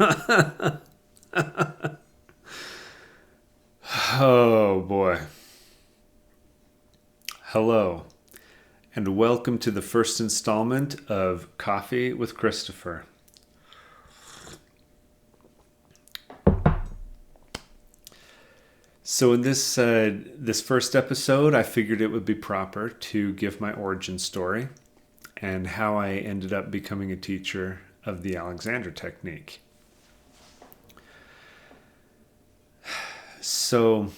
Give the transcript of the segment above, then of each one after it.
Oh boy. Hello, and welcome to the first installment of Coffee with Christopher. So in this first episode, I figured it would be proper to give my origin story and how I ended up becoming a teacher of the Alexander technique. So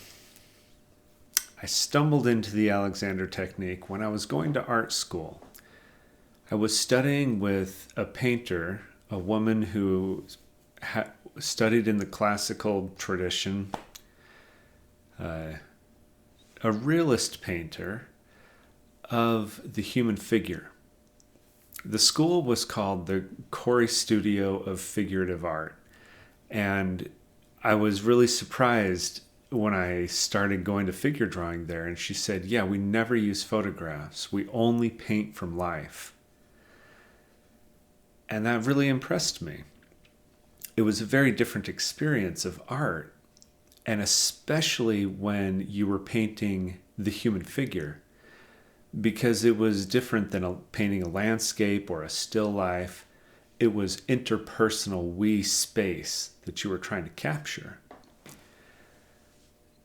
I stumbled into the Alexander technique when I was going to art school. I was studying with a painter, a woman who studied in the classical tradition, a realist painter of the human figure. The school was called the Corey Studio of Figurative Art, and I was really surprised when I started going to figure drawing there, and she said, "Yeah, we never use photographs. We only paint from life." And that really impressed me. It was a very different experience of art, and especially when you were painting the human figure, because it was different than painting a landscape or a still life. It was interpersonal space that you were trying to capture.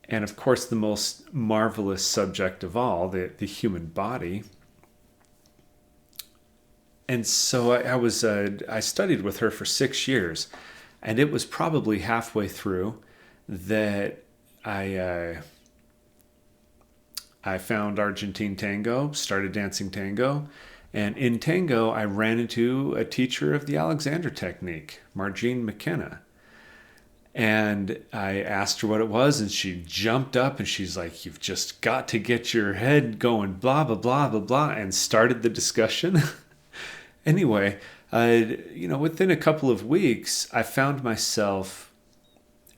And of course, the most marvelous subject of all, the human body. And so I studied with her for 6 years, and it was probably halfway through that I found Argentine tango, started dancing tango, and in tango I ran into a teacher of the Alexander technique, Margine McKenna. And I asked her what it was, and she jumped up and she's like, "You've just got to get your head going, blah, blah, blah, blah, blah," and started the discussion. Anyway, within a couple of weeks, I found myself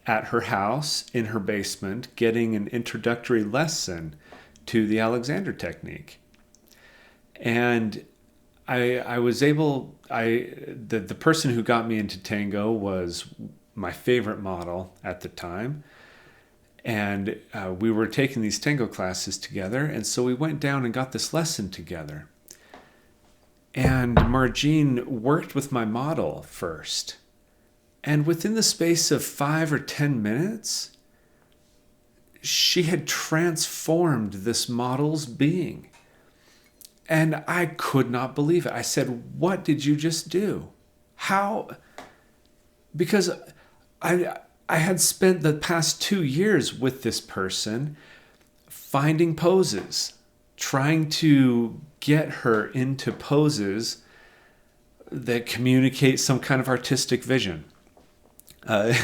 at her house in her basement getting an introductory lesson to the Alexander technique. And I was able, the person who got me into tango was my favorite model at the time. And we were taking these tango classes together. And so we went down and got this lesson together. And Margine worked with my model first. And within the space of 5 or 10 minutes, she had transformed this model's being. And I could not believe it. I said, "What did you just do? How?" Because I had spent the past 2 years with this person finding poses, trying to get her into poses that communicate some kind of artistic vision. I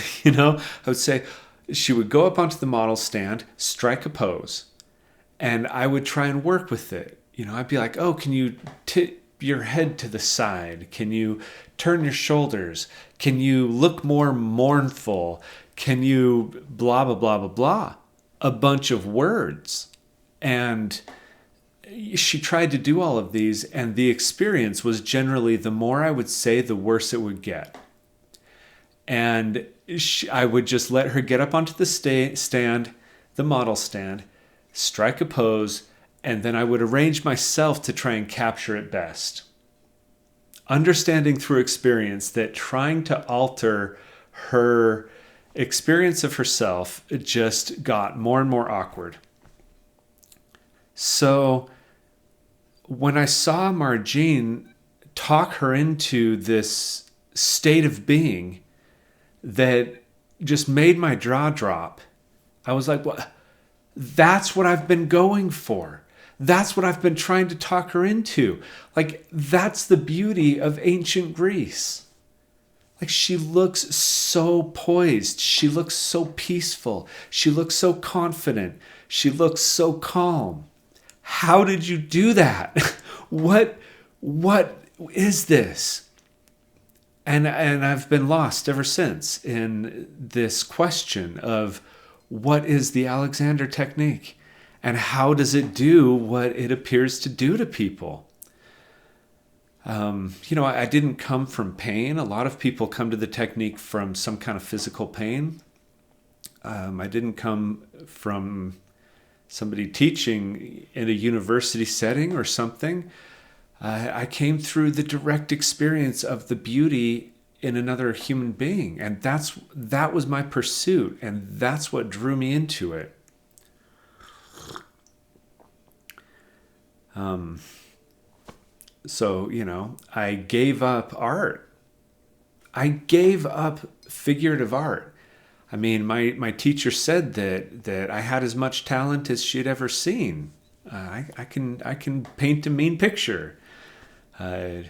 would say she would go up onto the model stand, strike a pose, and I would try and work with it. I'd be like, "Oh, can you tip your head to the side? Can you turn your shoulders? Can you look more mournful? Can you blah, blah, blah, blah, blah?" A bunch of words. And she tried to do all of these, and the experience was generally the more I would say, the worse it would get. And I would just let her get up onto the stand, the model stand, strike a pose, and then I would arrange myself to try and capture it best. Understanding through experience that trying to alter her experience of herself just got more and more awkward. So when I saw Margine talk her into this state of being that just made my jaw drop, I was like, "Well, that's what I've been going for. That's what I've been trying to talk her into." Like, that's the beauty of ancient Greece. Like, she looks so poised. She looks so peaceful. She looks so confident. She looks so calm. How did you do that? What is this? And I've been lost ever since in this question of what is the Alexander technique and how does it do what it appears to do to people? I didn't come from pain. A lot of people come to the technique from some kind of physical pain. I didn't come from somebody teaching in a university setting or something. I came through the direct experience of the beauty in another human being, and that was my pursuit, and that's what drew me into it. So, I gave up art. I gave up figurative art. I mean, my teacher said that I had as much talent as she'd ever seen. I can paint a mean picture, uh,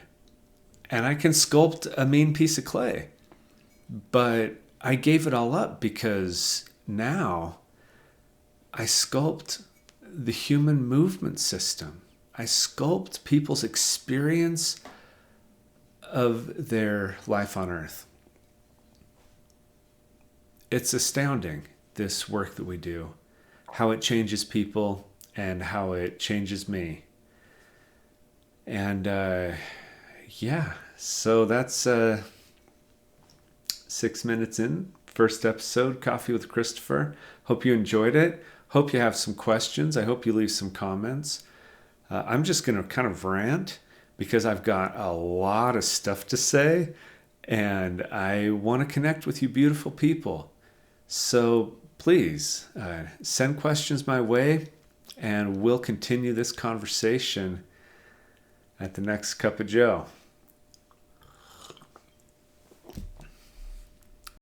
and I can sculpt a mean piece of clay. But I gave it all up because now I sculpt the human movement system. I sculpt people's experience of their life on Earth. It's astounding, this work that we do, how it changes people and how it changes me. And yeah, so that's 6 minutes in, first episode, Coffee with Christopher. Hope you enjoyed it. Hope you have some questions. I hope you leave some comments. I'm just going to kind of rant because I've got a lot of stuff to say and I want to connect with you beautiful people. So please send questions my way and we'll continue this conversation at the next cup of joe.